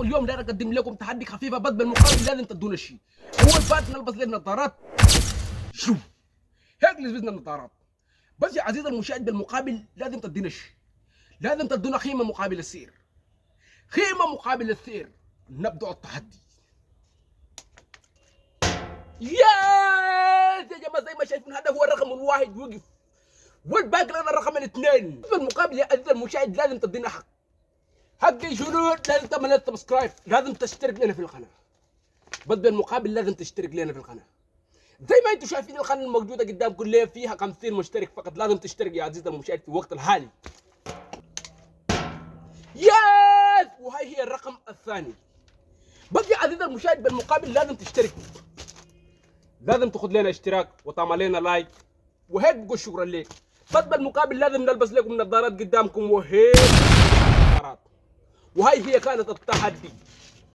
واليوم داير اقدم لكم تحدي خفيفه بس بالمقابل لازم تدونا شيء. اول فات نلبس لنا نظارات. شوف هيك لبسنا النظارات. بس يا عزيزي المشاهد بالمقابل لازم تدينا شيء. لازم تدونا قيمه مقابل السير. قيمه مقابل السير. نبدا التحدي. يا جماعه زي ما شايفين هذا هو الرقم الواحد وقف. والباقي لنا الرقم الاثنين. بالمقابل يا عزيزي المشاهد لازم تدينا حق. حقي شنو؟ لازم تعمل سبسكرايب، لازم تشترك لنا في القناه. بس بالمقابل لازم تشترك لنا في القناه. زي ما انتم شايفين القناه الموجوده قدامكم اللي فيها 50 مشترك فقط، لازم تشترك يا عزيزي المشاهد في الوقت الحالي. ياس وهي هي الرقم الثاني. بس يا عزيزي المشاهد بالمقابل لازم تشترك. لازم تاخذ لنا اشتراك وتعمل لنا لايك وهيك بقول شكرا لك. بس بالمقابل لازم نلبس لكم نظارات قدامكم وهيك نظارات. وهي هي كانت التحدي.